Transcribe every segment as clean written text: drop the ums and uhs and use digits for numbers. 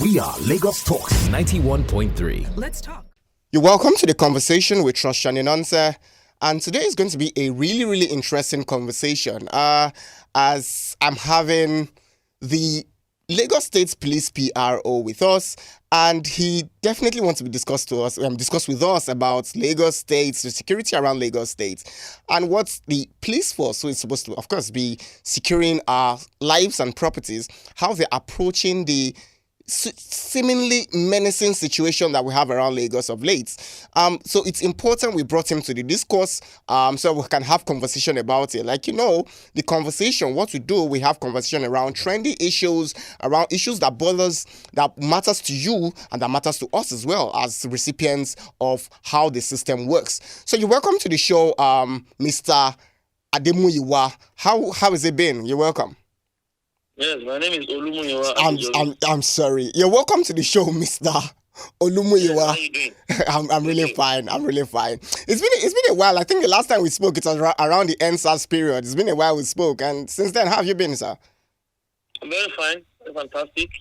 We are Lagos Talks 91.3. Let's talk. You're welcome to the conversation with Trust Shaninonse. And today is going to be a really, really interesting conversation as I'm having the Lagos State Police PRO with us, and he definitely wants to discuss with us about Lagos State, the security around Lagos State, and what the police force, who is supposed to, of course, be securing our lives and properties, how they're approaching the seemingly menacing situation that we have around Lagos of late. So it's important we brought him to the discourse so we can have conversation about it. Like, the conversation, what we do, we have conversation around trendy issues, around issues that matters to you and that matters to us as well as recipients of how the system works. So you're welcome to the show, Mr. Muyiwa. How has it been? You're welcome. Yes, my name is Muyiwa. I'm sorry. You're welcome to the show, Mr. Muyiwa. Yes, how you doing? I'm really fine. It's been a while. I think the last time we spoke, it was around the NSAS period. It's been a while we spoke, and since then, how have you been, sir? I'm very fine. Fantastic.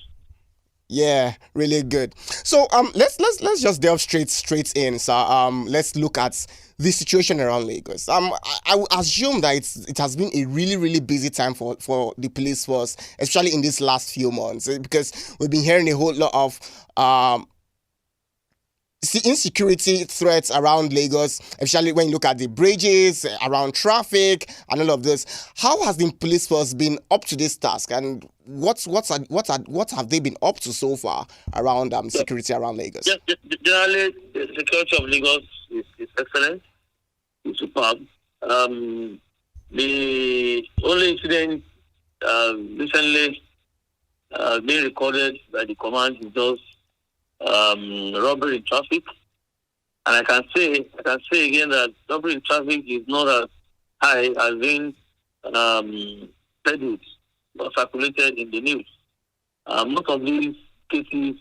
Yeah, really good. So let's just delve straight in, sir. Let's look at the situation around Lagos. I assume that it has been a really, really busy time for the police force, especially in these last few months, because we've been hearing a whole lot of insecurity threats around Lagos, especially when you look at the bridges, around traffic, and all of this. How has the police force been up to this task, and what have they been up to so far around security around Lagos? Generally, the security of Lagos is excellent. It's superb. The only incident recently being recorded by the command is just robbery in traffic, and I can say again that robbery in traffic is not as high as being scheduled or circulated in the news. Most of these cases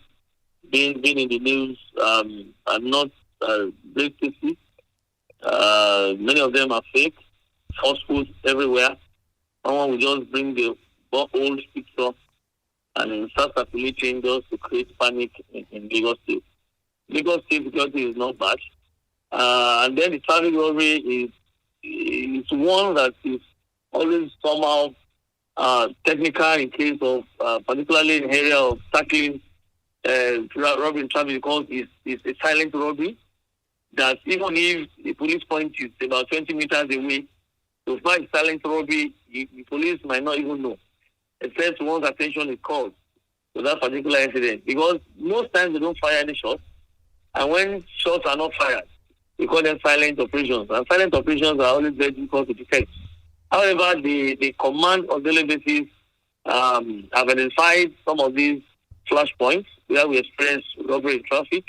being in the news are not great cases. Many of them are fake, falsehoods everywhere. Someone will just bring the old picture and then start circulating just to create panic in Lagos State. Lagos State security is not bad. And then the traffic robbery is one that is always somehow technical in case of, particularly in the area of tackling robbery in traffic, because it's a silent robbery that even if the police point is about 20 meters away, to fight silent robbery, the police might not even know, except once attention is called to that particular incident. Because most times they don't fire any shots, and when shots are not fired, we call them silent operations. And silent operations are always very difficult to detect. However, the command on daily basis have identified some of these flashpoints where we experience robbery in traffic,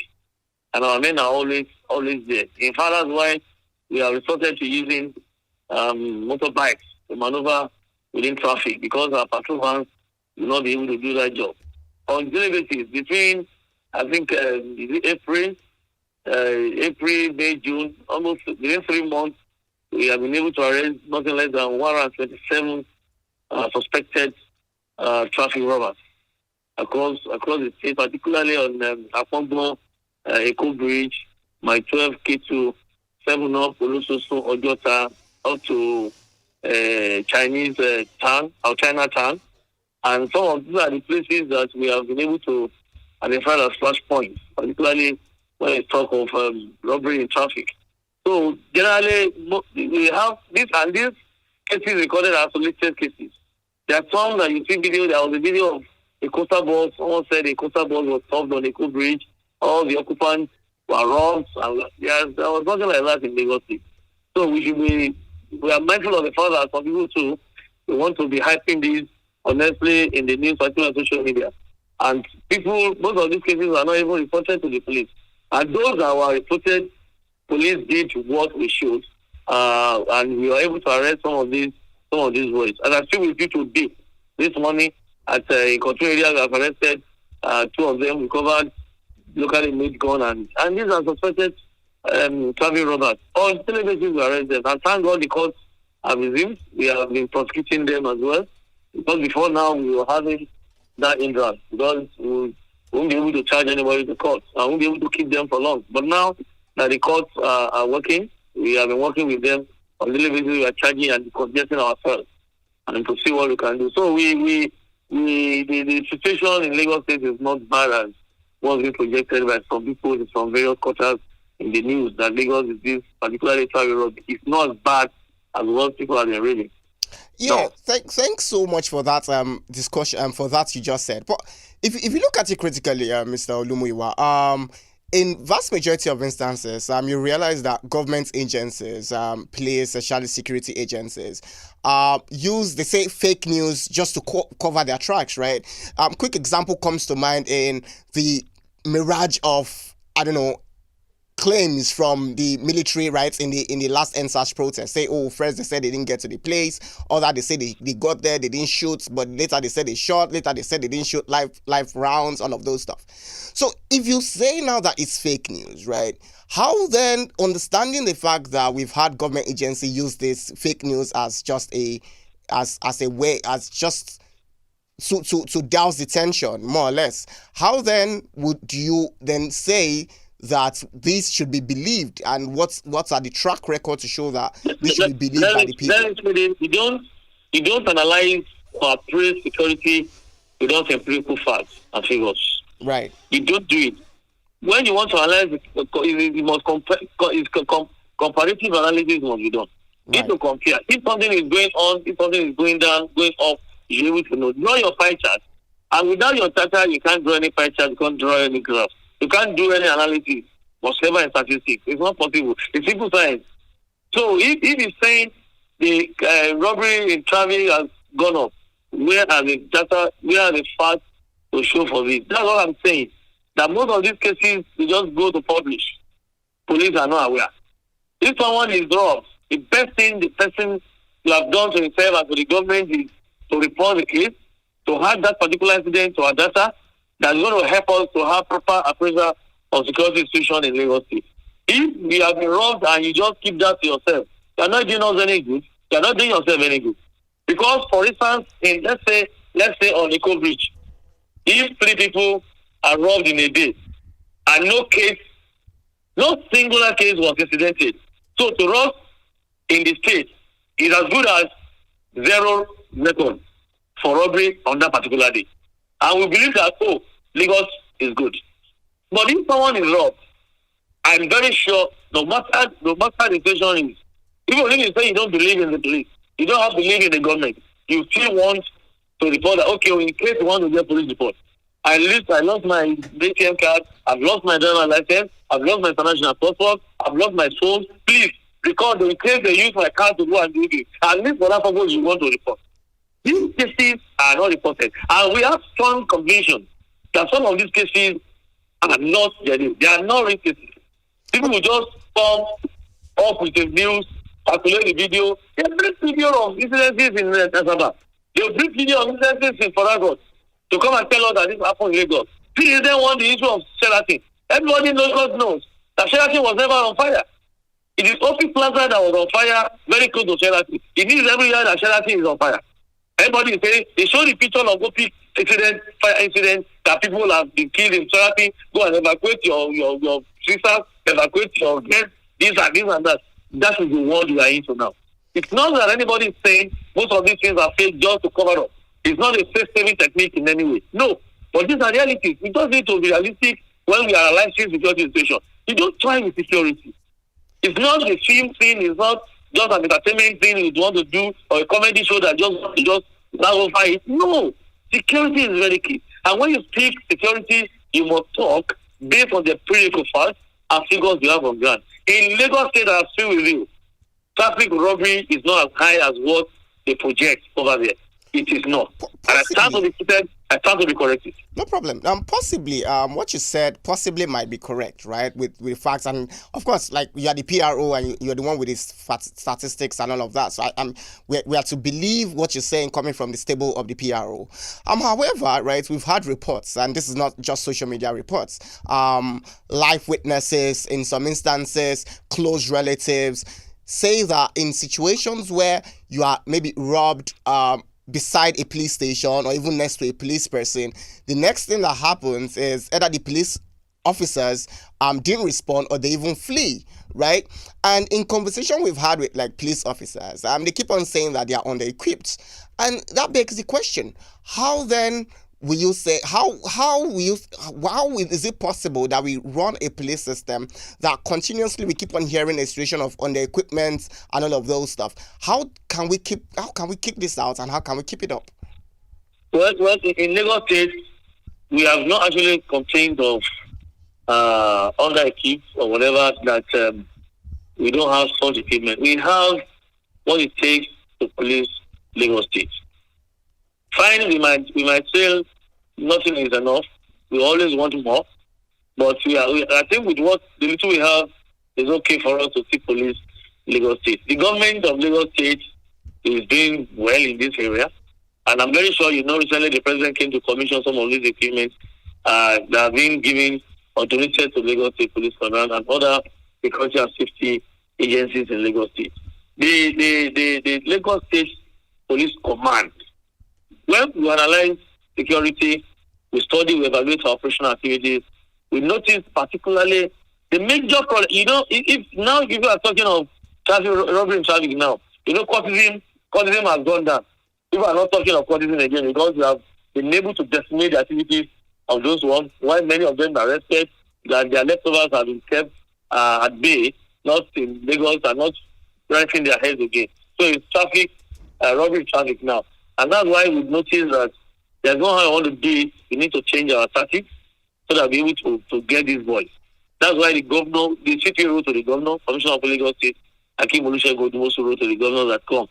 and our men are always there. In fact, that's why we have resorted to using motorbikes to maneuver within traffic, because our patrol vans will not be able to do that job. On daily basis, between, I think, April, May, June, almost within 3 months, we have been able to arrest nothing less than 127 suspected traffic robbers across the state, particularly on Afonso, Eco Bridge, My 12, K2, 7 up, Olusoso, Ojota, up to Chinese town, or Chinatown. And some of these are the places that we have been able to identify as flashpoints, particularly when we talk of robbery in traffic. So generally, we have this, and these cases recorded as isolated cases. There are some that you see video. There was a video of a coaster bus. Someone said a coaster bus was stopped on Eco Bridge. All the occupants were robbed, and there was nothing like that in Lagos State. So we are mindful of the fact that some people too, we want to be hyping these honestly in the news, particularly on social media. And most of these cases are not even reported to the police. And those that were reported, police did what we should, and we were able to arrest some of these boys. And I still with you today, this morning at a control area, we have arrested 2 of them. We covered locally made gun, and these are suspected traffic robbers. On daily basis, we arrest them. And thank God the courts have resumed. We have been prosecuting them as well. Because before now, we were having that hindrance. Because we won't be able to charge anybody to court. I won't be able to keep them for long. But now that the courts are working, we have been working with them on a daily basis. We are charging and congesting ourselves and to see what we can do. So the situation in Lagos State is not bad as was being projected by some people from various quarters in the news that Lagos is this particularly travel road. It's not as bad as what people have been reading. Yeah, No. thanks so much for that discussion for that you just said. But if you look at it critically, Mr. Olumuyiwa, in vast majority of instances, you realize that government agencies, police, especially security agencies, use, they say, fake news just to cover their tracks, right? Quick example comes to mind in the mirage of, I don't know, claims from the military, right, in the last NSAS protest. Say, oh, first they said they didn't get to the place, or that they say they got there, they didn't shoot, but later they said they shot, later they said they didn't shoot live rounds, all of those stuff. So if you say now that it's fake news, right, how then, understanding the fact that we've had government agency use this fake news as just a way, as just to douse the tension, more or less, how then would you then say that this should be believed, and what are the track record to show that this should be believed by the people? You don't analyze or appraise security without empirical facts and figures. Right. You don't do it. When you want to analyze it must comparative analysis must be done. You Right. need to compare. If something is going on, if something is going down, going up, you're able to know. Draw your pie chart. And without your data, you can't draw any pie chart, you can't draw any graph. You can't do any analysis whatsoever in statistics. It's not possible. It's simple science. So if he's saying the robbery in traffic has gone up, where are the data, where are the facts to show for this? That's what I'm saying. That most of these cases, they just go to publish. Police are not aware. If someone is robbed, the best thing the person will have done to himself and to the government is to report the case, to have that particular incident to our data, that's going to help us to have proper appraisal of security situation in Lagos State. If you have been robbed and you just keep that to yourself, you're not doing us any good. You're not doing yourself any good. Because, for instance, in let's say on Eco Bridge, if 3 people are robbed in a day and no singular case was incidented, so to rob in the state is as good as 0 record for robbery on that particular day. And we believe that, Lagos is good. But if someone is robbed, I'm very sure, no matter the situation is, even if you say you don't believe in the police, you don't have to believe in the government, you still want to report that, okay, in case you want to get police report, I lost my ATM card, I've lost my driver's license, I've lost my international passport, I've lost my phone, please record in case they use my card to go and do it. At least for that purpose you want to report. These cases are not reported. And we have strong conviction that some of these cases are not genuine. They are not real cases. People will just come up with the news, calculate the video. They bring video of incidences in Asaba. They bring video of incidences in Foragot to come and tell us that this happened in Lagos. This is then one the issue of Sheraton. Everybody knows that Sheraton was never on fire. It is Opi Plaza that was on fire very close to Sheraton. It means every year that Sheraton is on fire. Everybody is saying, they show the picture of Opi fire incident that people have been killed in Sheraton. Go and evacuate your sisters, evacuate your guests, this and that. That is the world we are into now. It's not that anybody is saying most of these things are fake just to cover up. It's not a safe-saving technique in any way. No. But these are realities. We just need to be realistic when we are analyzing security situation. You don't try with security. It's not a film thing. It's not just an entertainment thing you want to do or a comedy show that just magnify it. No. Security is very key. And when you speak security, you must talk based on the empirical facts and figures you have on ground. In Lagos State, I still with you. Traffic robbery is not as high as what they project over there. It is not. And I stand to be seated, I stand to be corrected. No problem. Possibly, what you said possibly might be correct, right? With facts, and of course, like you are the PRO and you're the one with these statistics and all of that. So we are to believe what you're saying coming from the stable of the PRO. However, right, we've had reports, and this is not just social media reports. Live witnesses, in some instances, close relatives, say that in situations where you are maybe robbed, beside a police station or even next to a police person, the next thing that happens is either the police officers didn't respond or they even flee, right? And in conversation we've had with like police officers, they keep on saying that they are under-equipped, and that begs the question: how then will you say how is it possible that we run a police system that continuously we keep on hearing a situation of under-equipment and all of those stuff? How can we kick this out, and how can we keep it up? Well, in Lagos State, we have not actually complained of under-equipped or whatever, that we don't have such equipment. We have what it takes to police Lagos State. Fine, we might say nothing is enough. We always want more, but I think with what the little we have is okay for us to see police Lagos State. The government of Lagos State is doing well in this area, and I'm very sure recently the president came to commission some of these equipment that are being given or donated to Lagos State Police Command and other security and safety agencies in Lagos State. The Lagos State Police Command, when we analyze security, we study, we evaluate our operational activities, we notice particularly the major problem. If now people are talking of traffic robbery in traffic now, courtesim has gone down. People are not talking of courtesim again because we have been able to decimate the activities of those ones, while many of them are arrested, that their leftovers have been kept at bay, not in Lagos, and not ranking their heads again. So it's traffic, robbery traffic now. And that's why we've noticed that there's no how I want to do it. We need to change our tactics so that we're able to get these boys. That's why the city wrote to the governor, Commissioner of Lagos State, Akim Olusegun wrote to the governor that come,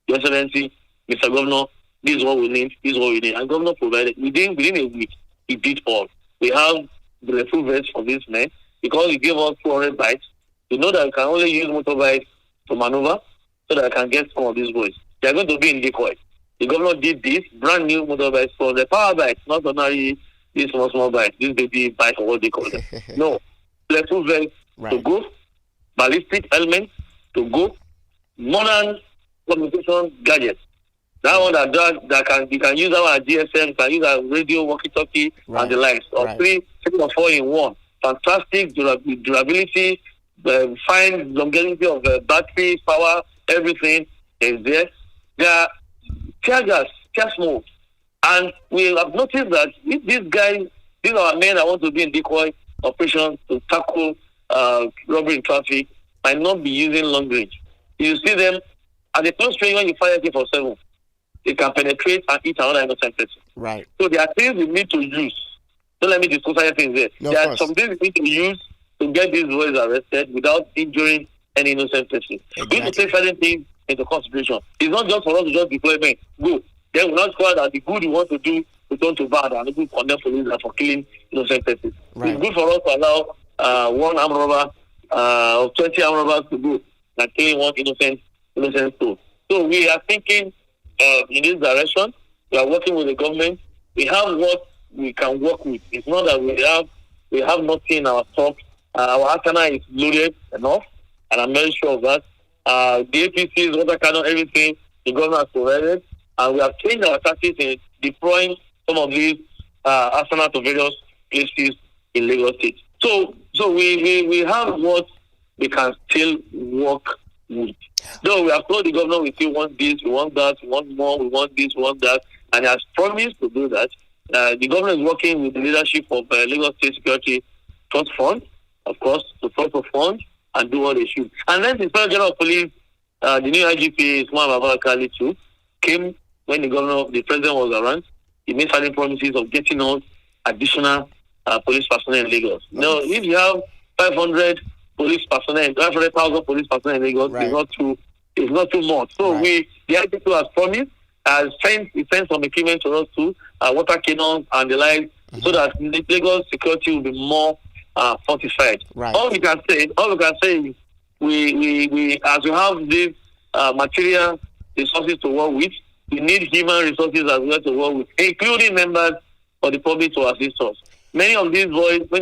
Your Excellency, Mr. Governor, this is what we need, And governor provided, within a week, he did all. We have the full vests for this man because he gave us 200 bikes. We know that we can only use motorbikes to maneuver so that I can get some of these boys. They are going to be in decoy. The governor did this brand new motorbikes for the power bikes, not ordinary these small bikes, this baby bike or what they call them. No, full vests to go, ballistic helmets to go, modern communication gadgets. That one you can use our GSM, you can use our radio, walkie-talkie, and the likes. Or 3 or 4 in one. Fantastic durability, fine longevity of battery, power, everything is there. There are tear gas, gas mode. And we have noticed that if these are men that want to be in decoy operations to tackle robbery in traffic, might not be using long range. You see them at the close range when you fire AK-47. It can penetrate and eat another innocent person. Right. So there are things we need to use. Don't let me discuss anything there. No, there are some things we need to use to get these boys arrested without injuring any innocent person. Exactly. We need to take certain things into consideration. It's not just for us to just deploy men. Go. Then we're not sure that the good we want to do we turn to bad and we condemn police for killing innocent persons. Right. It's good for us to allow one armed robber or 20 armed robbers to go and killing one innocent soul. So we are thinking in this direction. We are working with the government. We have what we can work with. It's not that we have nothing in our stock. Our arsenal is loaded enough, and I'm very sure of that. The APCs, water cannon, everything the government has provided, and we have changed our tactics in deploying some of these arsenal to various places in Lagos State. So we have what we can still work with. Though we have told the governor we still want this, we want that, we want more, we want this, we want that, and he has promised to do that. The government is working with the leadership of Lagos State Security Trust Fund, of course, to trust the fund and do what they should. And then the Inspector General of Police, the new IGP, Ismail Babakali too, came when the president was around. He made certain promises of getting us additional police personnel in Lagos. Nice. Now, if you have 500,000 police personnel in Lagos, it's not too much. So the IGP has promised, sent some equipment to us too, water cannons and the like, so that Lagos security will be more fortified. Right. All we can say is we as we have these material resources to work with, we need human resources as well to work with, including members of the public to assist us. Many of these boys, we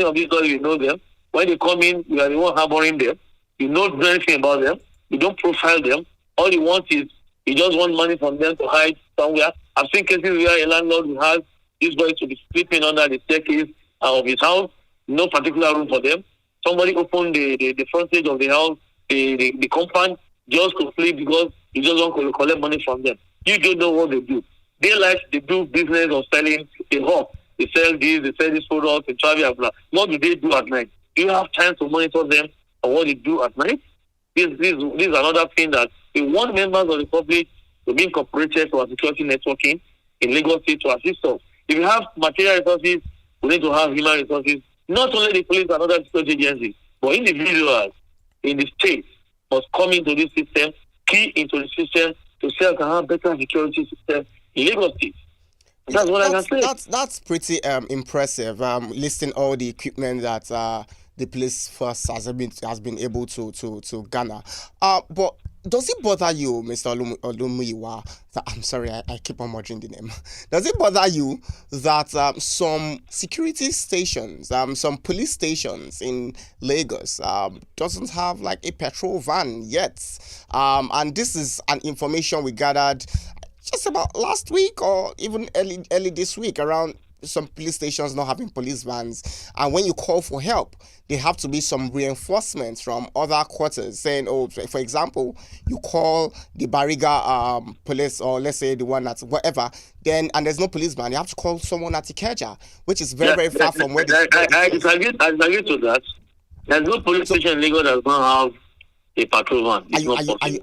know them. When they come in, we are the one harboring them. You don't know anything about them. You don't profile them. All you want is, you just want money from them to hide somewhere I've seen cases where a landlord who has these boys to be sleeping under the staircase of his house, no particular room for them. Somebody opened the frontage of the house, the compound, just to sleep because you just want to collect money from them. You don't know what they do. They do business of selling, they hawk. They sell this products, they travel and blah. What do they do at night? Do you have time to monitor them or what they do at night? This is another thing that we want members of the public to be incorporated to our security networking in Lagos State to assist us. If you have material resources, we need to have human resources. Not only the police and other security agencies, but individuals in the state must come into this system, key into the system to say I can have better security system in Lagos State. That's what I can say. That's pretty impressive. Listing all the equipment that the police force has been able to garner. But does it bother you, Mr. Muyiwa? I'm sorry, I keep on merging the name. Does it bother you that some security stations, some police stations in Lagos, doesn't have like a petrol van yet? And this is an information we gathered just about last week or even early this week around some police stations not having police vans, and when you call for help, there have to be some reinforcements from other quarters saying, oh, for example, you call the Bariga police, or let's say the one that's whatever, then and there's no policeman, you have to call someone at Ikeja, which is very far from where I disagree to that. There's no police station in Lagos that does not have a patrol van.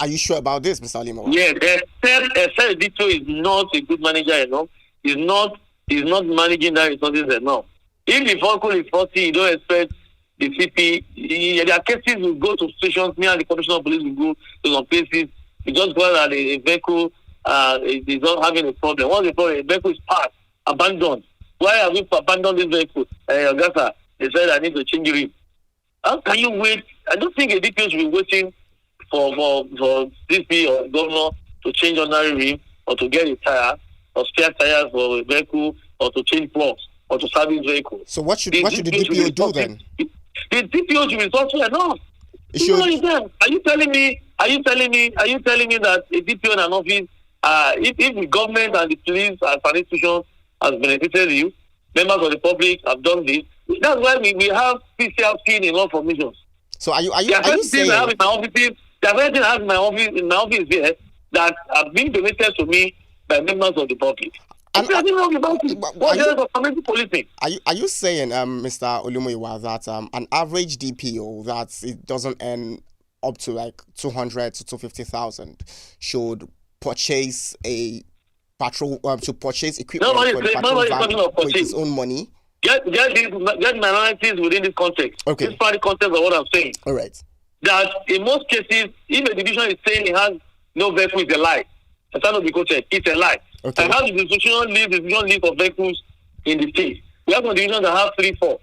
Are you sure about this, Mr. Olimo? Yes, except Dito is not a good manager enough. He's not managing that resources enough. If the vehicle is 40, you don't expect the CP. There are cases we go to stations, me and the commissioner of police will go to some places. We just go that a vehicle is not having a problem. What's the problem? The vehicle is parked, abandoned. Why have we abandoned this vehicle? Augusta, they said I need to change it. How can you wait? I don't think a DPO should be waiting for CP or governor to change ordinary rim or to get a tire or spare tires for a vehicle or to change plugs or to service vehicles. So what should the DPO do then? The DPO should be resourceful enough. Are you telling me that a DPO in an office, if the government and the police as an institution has benefited you, members of the public have done this, that's why we have PCR skin in all formations. So are you I saying have in my office here that have been donated to me by members of the public. Are you saying, Mr. Olumoyiwa, that an average DPO that it doesn't earn up to like 200 to 250,000 should purchase a patrol to purchase equipment for the patrol van with his own money? Get my analysis within this context. Okay. This is part of the context of what I'm saying. All right. That in most cases, if a division is saying it has no vehicle, it's a lie. It's a lie. Okay. And how the division list of vehicles in the state. We have some divisions that have 3, 4.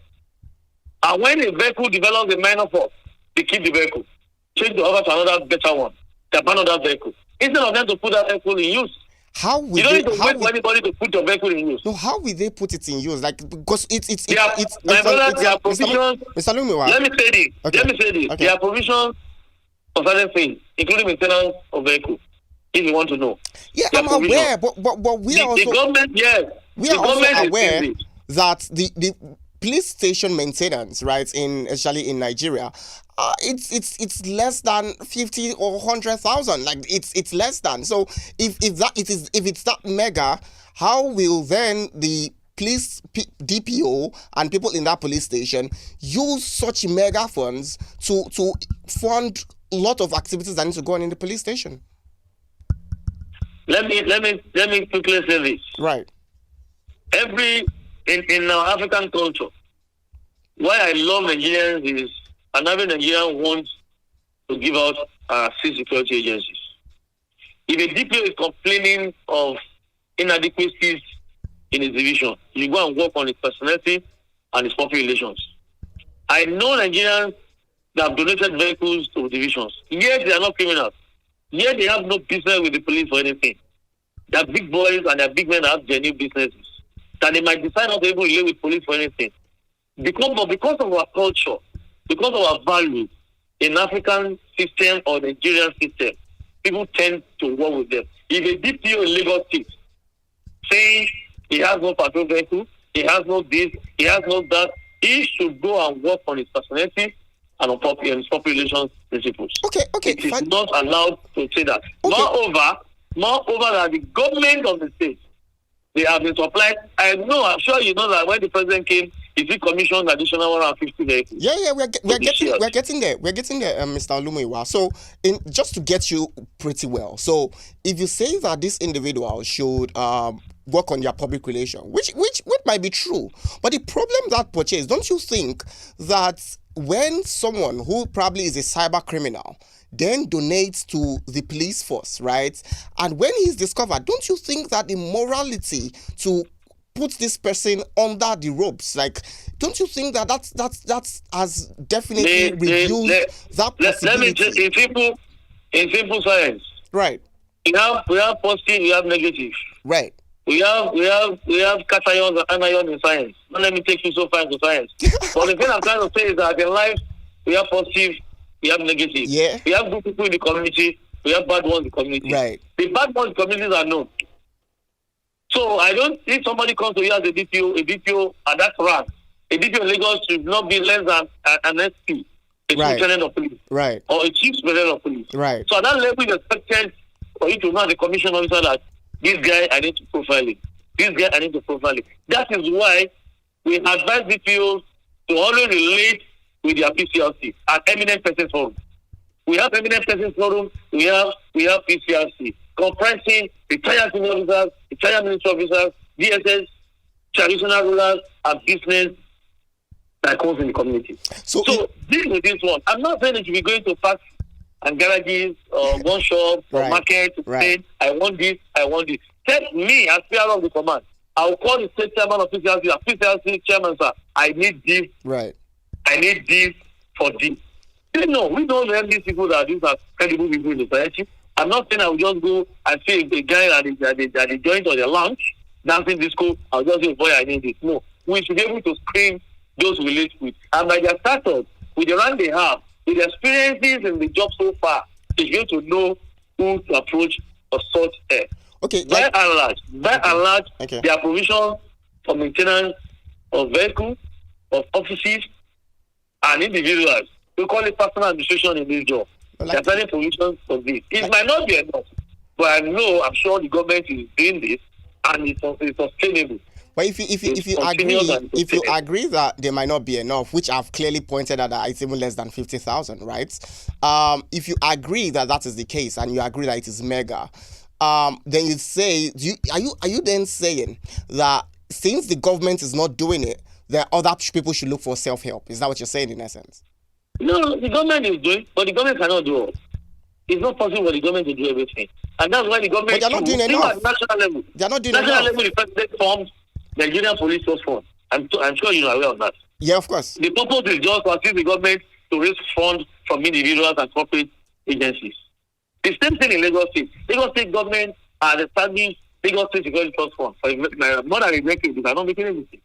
And when a vehicle develops a minor fault, they keep the vehicle. Change the over to another better one. They abandon that vehicle. Instead of them to put that vehicle in use. You don't need to wait for anybody to put your vehicle in use. No, how will they put it in use? Like, because it's there are provisions. Mr. Lumiwa. Let me say this. Okay. There are provisions for certain things, including maintenance of vehicles. If you want to know. Yeah, I'm aware, but we are also the government. Yes, we are also aware that the police station maintenance, right, especially in Nigeria, it's less than 50 or 100,000. Like it's less than. So if it's that mega, how will then the police DPO and people in that police station use such mega funds to fund a lot of activities that need to go on in the police station? Let me quickly say this. Right. In our African culture, why I love Nigerians is, and every Nigerian wants to give out state security agencies. If a DPO is complaining of inadequacies in his division, you go and work on his personality and his public relations. I know Nigerians that have donated vehicles to divisions. Yet they are not criminals. Yet they have no business with the police or anything. They are big boys and they are big men that have genuine businesses. That they might decide not to even relate with police for anything. Because of our culture, because of our values in African system or Nigerian system, people tend to work with them. If a DPO in Lagos State saying he has no patrol vehicle, he has no this, he has no that. He should go and work on his personality and on his public relations principles. Okay. It is not allowed to say that. Okay. Moreover, that the government of the state, they have been supplied. I'm sure you know that when the president came, he commissioned additional 150 vehicles. Yeah, we're getting there. We're getting there, Mr. Muyiwa. So, just to get you pretty well. So, if you say that this individual should work on their public relation, which might be true, but the problem that purchase, don't you think that when someone who probably is a cyber criminal then donates to the police force, right? And when he's discovered, don't you think that the morality to put this person under the ropes, like, don't you think that that's has definitely reduced that possibility? Let me just in simple science, right? We have positive, we have negative, right? We have cations and anions in science. Don't let me take you so far into science. But the thing I'm trying to say is that in life we have positive, we have negative. Yeah. We have good people in the community, we have bad ones in the community. Right. The bad ones in the communities are known. So I don't see somebody comes to you as a DPO at that rank. A DPO in Lagos should not be less than an SP, a right. lieutenant of police, right, or a chief superintendent of police. Right. So at that level, it's expected for you to know as a commission officer that this guy I need to profile him. This guy I need to profile him. That is why we advise DPOs to always relate with their PCRC at Eminent Persons Forum. We have Eminent Persons Forum. We have PCRC. Comprising retired senior officers, retired military officers, DSS, traditional rulers, and business tycoons in the community. So deal with this one. I'm not saying that you be going to parks and garages or one shop or market to say, I want this. Tell me as PR of the command. I'll call the state chairman of PCRC chairman, sir. I need this. Right. I need this for this. No, we don't have these people that these are credible people in the society. I'm not saying I will just go and see a guy at the joint or the lounge dancing disco. I'll just say, boy, I need this. No. We should be able to screen those we live with. And by their status, with the rank they have, with the experiences in the job so far, they should be able to know who to approach for such air. Okay. By and large, there are provisions for maintenance of vehicles, of offices, and individuals. We call it personal administration in this job. There are certain provisions for this. It might not be enough, but I'm sure the government is doing this, and it's sustainable. But if you agree that there might not be enough, which I've clearly pointed out that it's even less than 50,000, right? If you agree that is the case, and you agree that it is mega, then you say, are you then saying that since the government is not doing it, that other people should look for self-help? Is that what you're saying in essence? No, the government is doing, but the government cannot do all. It's not possible for the government to do everything. And that's why the government... But they're not doing enough. At national level. They're not doing enough. National level, the president formed the Nigerian Police Force Fund. I'm sure you're aware of that. Yeah, of course. The purpose is just to assist the government to raise funds from individuals and corporate agencies. The same thing in Lagos State. Lagos State government has established Lagos State Security Trust Fund for more than a decade. They are not making anything.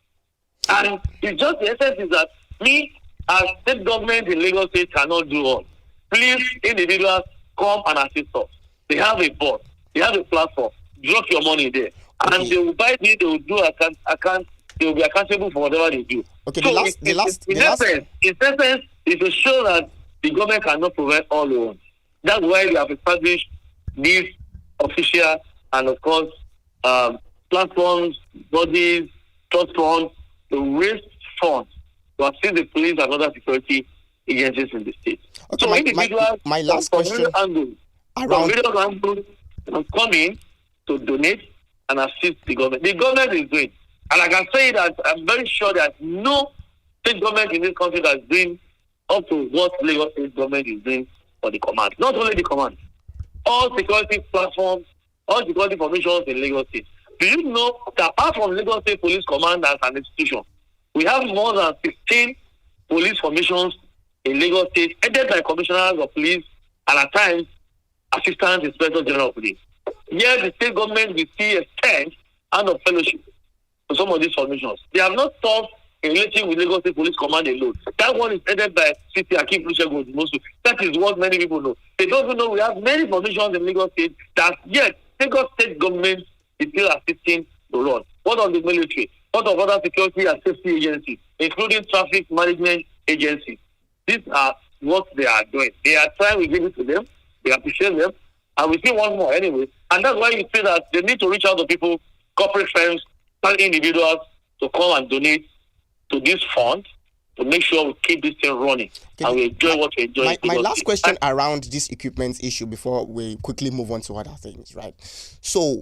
And it's just the essence is that me, as state government in Lagos State, cannot do all. Please, individuals, come and assist us. They have a board. They have a platform. Drop your money there. And they will buy it, they will do they will be accountable for whatever they do. Okay, so in essence, it's to show that the government cannot provide all loans. That's why we have established these official and, of course, platforms, bodies, trust funds, to raise funds to assist the police and other security agencies in the state. Okay, so individuals my last question come in to donate and assist the government. The government is doing, and I can say that I'm very sure there's no state government in this country that's doing up to what Lagos State government is doing for the command. Not only the command, all security platforms, all security formations in Lagos State. Do you know that apart from Lagos State Police Command as an institution, we have more than 16 police formations in Lagos State, headed by commissioners of police and at times assistant inspector general of police. Yet the state government will see a stand and of fellowship to some of these formations. They have not thought in relating with Lagos State Police Command alone. That one is headed by City Akim Olusegun Odumosu. That is what many people know. They don't even know we have many formations in Lagos State that yet Lagos State government is still assisting to run? What of the military? What of other security and safety agencies, including traffic management agencies? These are what they are doing. They are trying, we give it to them, we appreciate them, and we still want more anyway. And that's why you see that they need to reach out to people, corporate firms, and individuals to come and donate to this fund to make sure we keep this thing running and we enjoy what we enjoy. My last question around this equipment issue before we quickly move on to other things, right? So,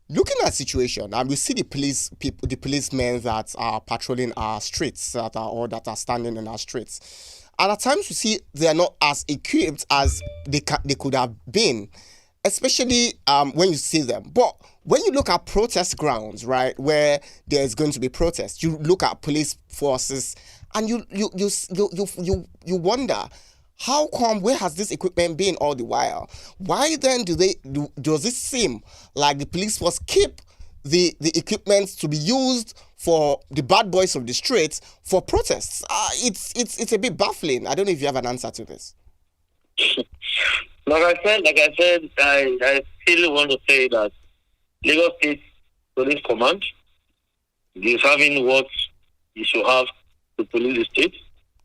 looking at the situation, and we see the policemen that are patrolling our streets, that are standing in our streets, and at times we see they are not as equipped as they could have been, especially when you see them. But when you look at protest grounds, right, where there's going to be protests, you look at police forces, and you wonder, how come, where has this equipment been all the while? Why then does it seem like the police force keep the equipment to be used for the bad boys of the streets for protests? It's a bit baffling. I don't know if you have an answer to this. Like I said, I still want to say that Lagos State Police Command is having what you should have to police the state.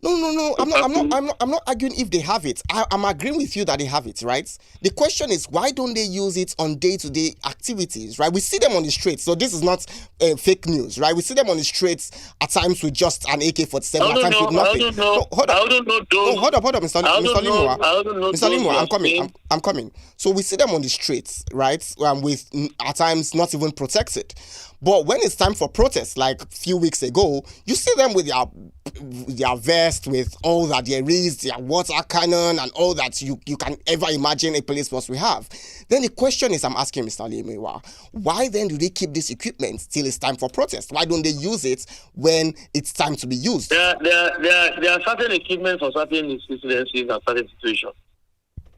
No. I'm not arguing if they have it. I'm agreeing with you that they have it, right? The question is, why don't they use it on day-to-day activities, right? We see them on the streets, so this is not fake news, right? We see them on the streets at times with just an AK-47, at times with nothing. I don't know. Hold up, Mr. Limuwa. Mr. Limuwa, I'm coming. So we see them on the streets, right? With at times not even protected. But when it's time for protests, like a few weeks ago, you see them with their vest, with all that there is, their water cannon, and all that you can ever imagine a police force will have. Then the question is, I'm asking Mr. Limuwa, why then do they keep this equipment till it's time for protest? Why don't they use it when it's time to be used? There are certain equipment for certain incidences and certain situations.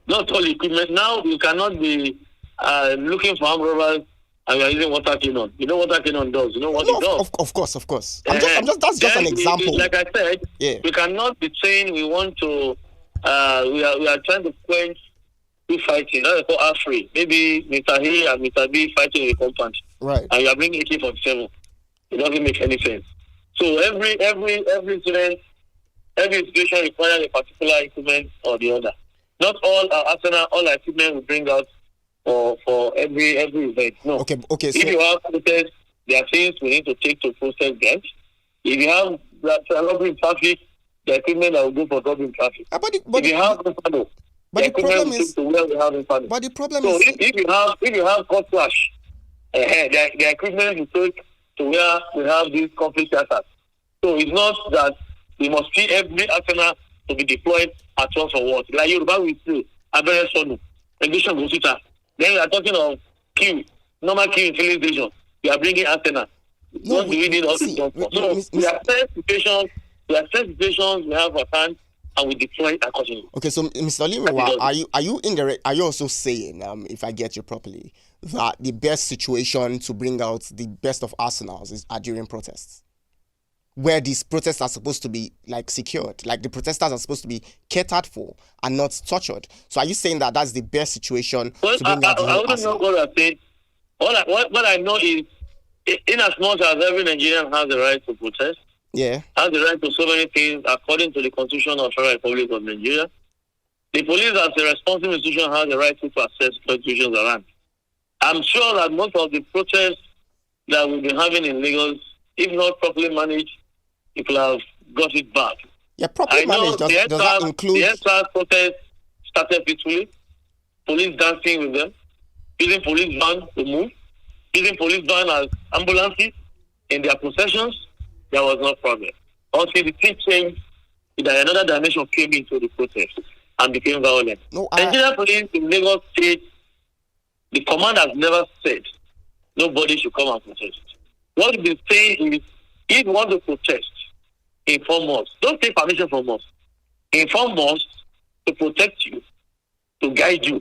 Not all equipment. Now you cannot be looking for armed robbers and we are using water cannon. You know what water cannon does? You know what it does? Of course. That's just an example. Like I said, we cannot be saying we want to. We are trying to quench two fighting. That's called AFRI. Maybe Mr. A and Mr. B fighting in a compound, right? And you are bringing AK-47. It doesn't make any sense. So every incident, every situation requires a particular equipment or the other. Not all our arsenal, all our equipment we bring out for every event. No. Okay. So if you have protests, there are things we need to take to protest them. If you have robbery in traffic, the equipment that will go for robbery in traffic. If you have Infano, the equipment will take to where we have Infano. But the problem is, if you have court flash, the equipment will take to where we have these conflict theaters. So it's not that we must see every arsenal to be deployed at once for what. Like Yoruba will say, Abere Sonu, Edition Gosita. Then we are talking of queue, normal queue in filling station. We are bringing arsenal. What do we need all this for? So we are set situations, we have our hand, and we deploy accordingly. Okay, so Mr. Limuwa, are you also saying, if I get you properly, that the best situation to bring out the best of arsenals are during protests, where these protests are supposed to be like secured, like the protesters are supposed to be catered for and not tortured? So are you saying that that's the best situation to bring out the I wouldn't know what I said. What I know is, in as much as every Nigerian has the right to protest, has the right to so many things according to the Constitution of the Republic of Nigeria, the police as a responsible institution has the right to assess situations around. I'm sure that most of the protests that we've been having in Lagos, if not properly managed, people have got it back. Yeah, properly managed. Does that include... The SARS protest started peacefully, police dancing with them, using police van to move, using police van as ambulances in their possessions. There was no problem. Until the thing changed, that another dimension came into the protest and became violent. Nigerian police in Lagos State, the command has never said nobody should come and protest. What we've been saying is, if you want to protest, inform us. Don't take permission from us. Inform us to protect you, to guide you.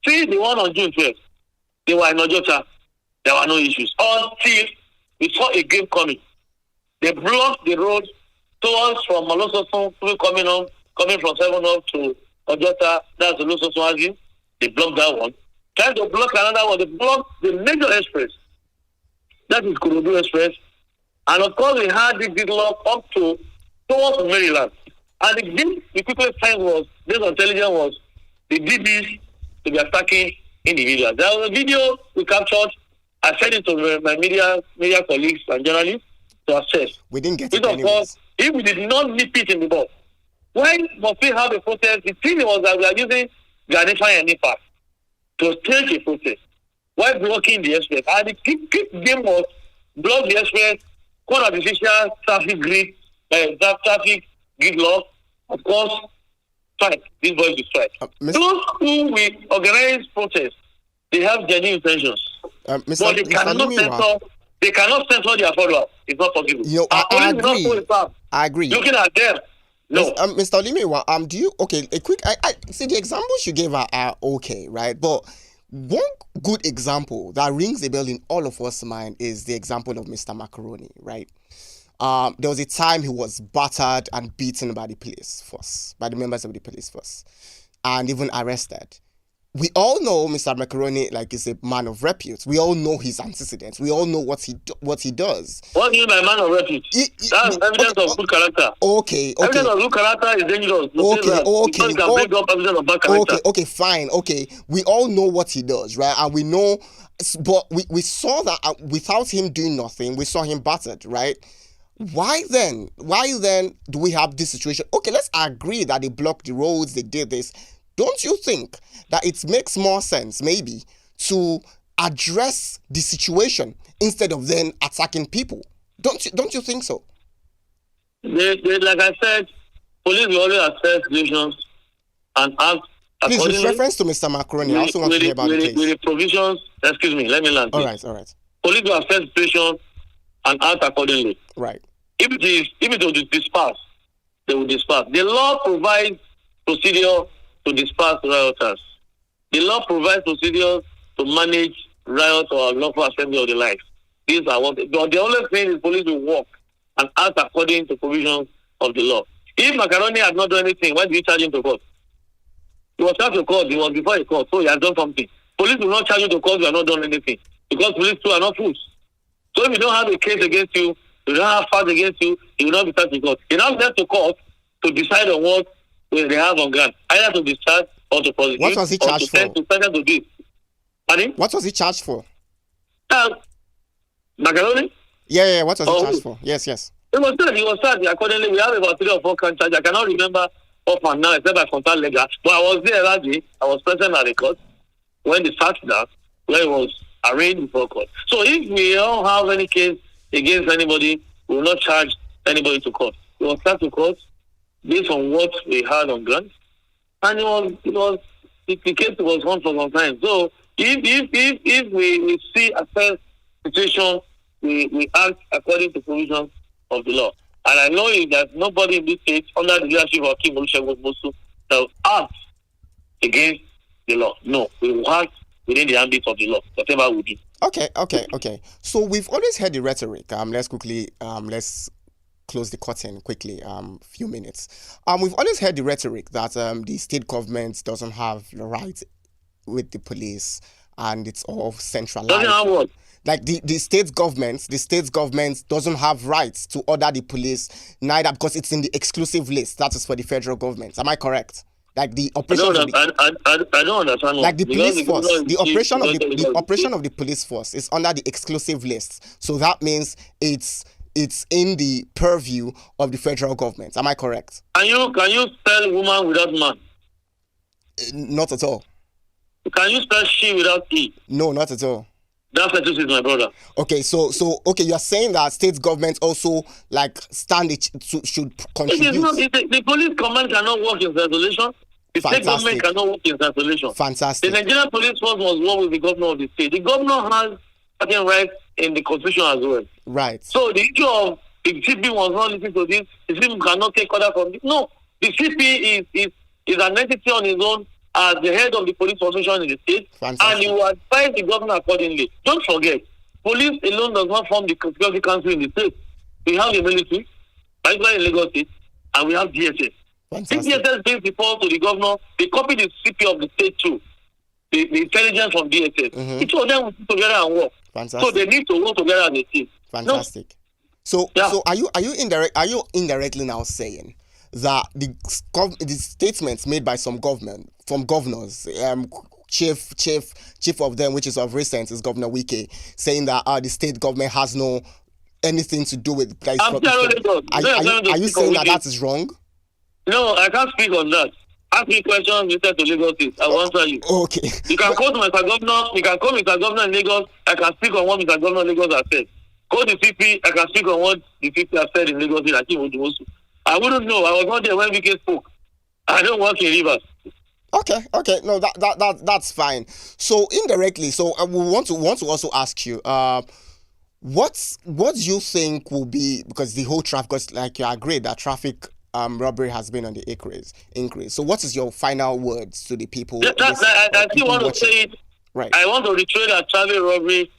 See the one on June 12th. They were in Ojota. There were no issues. Until we saw a game coming. They blocked the road towards from Malososon, coming from 7 up to Ojota. That's the Lososon. They blocked that one. Trying to block another one. They blocked the major express. that is Korodu Express. And of course, we had this deadlock up to towards Maryland. And the quickest time was, based on intelligence, was the DBs to be attacking individuals. There was a video we captured. I sent it to my media colleagues and journalists to assess. We didn't get it. Of course, if we did not nip it in the bud, why must we have a protest? The thing was that we are using Ghanaian and NIPA to stage a protest. Why blocking the express? And the quick game was block the express, call artificial traffic grid law. Of course, strike. These boys will strike. Those who will organize protests, they have genuine intentions. But they cannot censor their followers. It's not possible. I agree. I agree. Looking at them. No. Mr. Olimiwa, do you a quick I see the examples you gave are okay, right? But one good example that rings a bell in all of us' mind is the example of Mr. Macaroni, right? There was a time he was battered and beaten by the police force, by the members of the police force, and even arrested. We all know Mr. Macaroni is a man of repute. We all know his antecedents. We all know what he does. What do you mean by man of repute? That's evidence of good character. Okay. Evidence of good character is dangerous. Okay, fine. Okay, we all know what he does, right? And we know, but we saw that without him doing nothing, we saw him battered, right? Why then do we have this situation? Okay, let's agree that they blocked the roads, they did this. Don't you think that it makes more sense, maybe, to address the situation instead of then attacking people? Don't you think so? Like I said, police will always assess situations and act accordingly. Please, with reference to Mr. Macaroni, I also want to hear about the case. With the provisions, excuse me, let me land. All right. Police will assess situations and act accordingly. Right. If it will disperse, they will disperse. The law provides procedure to disperse rioters. The law provides procedures to manage riots or lawful assembly of the like. These are what the only thing is police will work and act according to provisions of the law. If Macaroni had not done anything, why did he charge him to court? He was charged to court, he was before a court, so he has done something. Police will not charge you to court, you have not done anything. Because police too are not fools. So if you don't have a case against you, you don't have facts against you, you will not be charged to court. You now left to court to decide on what they have on ground, either to discharge or to prosecute. What was he charged for? To do. Pardon? What was he charged for? Macaroni? Yeah. What was he charged for? Yes. He was charged. Accordingly, we have about 3 or 4 counts charges. I cannot remember off and now, except I contact legal. But I was there that day. I was present at the court when they started that, where it was arraigned before court. So if we don't have any case against anybody, we will not charge anybody to court. We will start to court based on what we had on ground, and the case was on for some time. So if we see a fair situation, we act according to provisions of the law. And I know that nobody in this state under the leadership of King Olusegun Obasanjo that will act against the law. No, we will act within the ambit of the law, whatever we do. Okay. So we've always heard the rhetoric. Let's close the curtain quickly, few minutes. We've always heard the rhetoric that the state government doesn't have the right with the police and it's all centralized. Doesn't have what? Like the state government doesn't have rights to order the police, neither because it's in the exclusive list. That is for the federal government. Am I correct? Like the operation I don't understand. Like the police force, the operation of the police force is under the exclusive list. So that means it's in the purview of the federal government. Am I correct? Can you spell woman without man? Not at all. Can you spell she without e? No, not at all. That's what this is, my brother. Okay, so you're saying that state governments also should contribute. The police command cannot work in isolation. The state government cannot work in isolation. Fantastic. The Nigerian police force must work with the governor of the state. The governor has certain rights in the constitution as well. Right. So the issue of the CP was not listening to this. The CP cannot take order from this. No, the CP is an entity on his own as the head of the police organization in the state. Fantastic. And he will advise the governor accordingly. Don't forget, police alone does not form the security council in the state. We have the military, particularly in Lagos State, and we have DSS. If DSS brings report to the governor, they copy the CP of the state too. the intelligence from DSS. Each of them will sit together and work. Fantastic. So they need to work together as a team. Fantastic. So are you indirectly now saying that the statements made by some governors, chief of them, which is of recent, is Governor Wike, saying that the state government has no anything to do with place. Are you saying that is wrong? No, I can't speak on that. Ask me questions related to Lagos State. I will answer you. Okay. You can call Mr. Governor. You can call Mr. Governor in Lagos. I can speak on what Mr. Governor in Lagos has said. Call the CP. I can speak on what the CP has said in Lagos State. I wouldn't know. I was not there when Wike spoke. I don't work in Rivers. Okay. No, that's fine. So indirectly, we want to also ask you, what do you think will be, because the whole traffic, because like you agree that traffic robbery has been on the increase. So what is your final words to the people? I still want to say it. Right. I want to reiterate that traffic robbery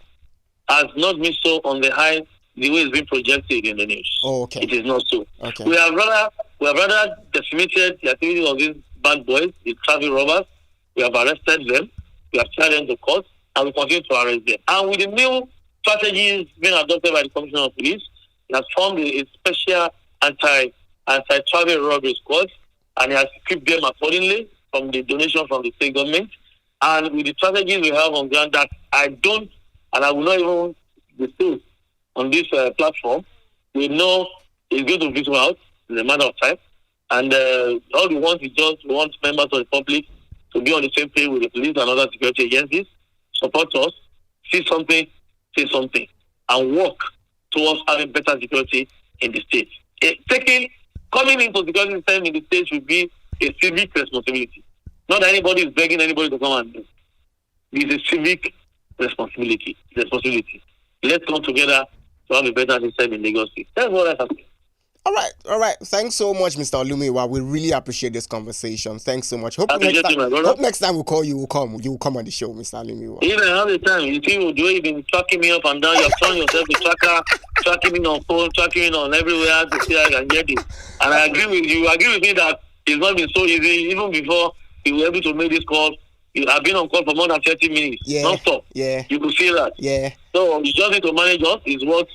has not been so on the high the way it's been projected in the news. Oh, okay. It is not so. Okay. We have rather decimated the activities of these bad boys, the traffic robbers. We have arrested them. We have tried them to court, and we continue to arrest them. And with the new strategies being adopted by the Commissioner of Police, he has formed a special anti-traffic robbery squad, and he has equipped them accordingly from the donation from the state government. And with the strategies we have on ground that I don't, and I will not even discuss on this platform, we know it's going to be out in a matter of time. And all we want is members of the public to be on the same page with the police and other security agencies, support us, see something, say something, and work towards having better security in the state. Coming into security system in the state should be a civic responsibility. Not that anybody is begging anybody to come and do. It is a civic responsibility. Let's come together to have a better system in Lagos State. That's what I have to say. All right. Thanks so much, Mr. Muyiwa. We really appreciate this conversation. Thanks so much. Hope next time we call you, you will come on the show, Mr. Muyiwa. Even all the time, you see, you've been tracking me up and down. You're turning yourself to tracker, tracking me on phone, tracking me on everywhere to see I can get it. And I agree with you. Agree with me that it's not been so easy. Even before you were able to make this call, you have been on call for more than 30 minutes. Yeah. Non-stop. Yeah. You could feel that. Yeah. So you just need to manage us. Is what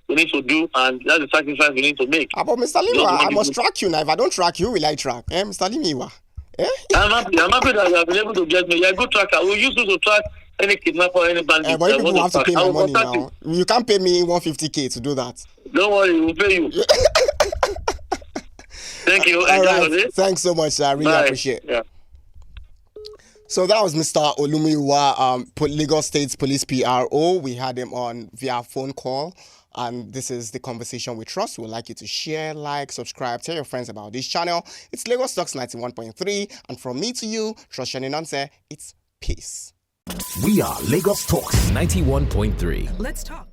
we need to do, and that's the sacrifice we need to make. But Mr. Muyiwa, I must track you now. If I don't track you, will I track? Mr. Muyiwa? I'm happy that you have been able to get me. You're a good tracker. We used to track any kidnapper or any bandit. But you people have to pay my money now. You can't pay me 150K to do that. Don't worry, we'll pay you. Thank you. All right. Thanks so much. I really appreciate it. Yeah. So that was Mr. Muyiwa, Lagos State Police PRO. We had him on via phone call. And this is the conversation we trust. We'd like you to share, like, subscribe, tell your friends about this channel. It's Lagos Talks 91.3. And from me to you, Trust Shaninanse, it's peace. We are Lagos Talks 91.3. Let's talk.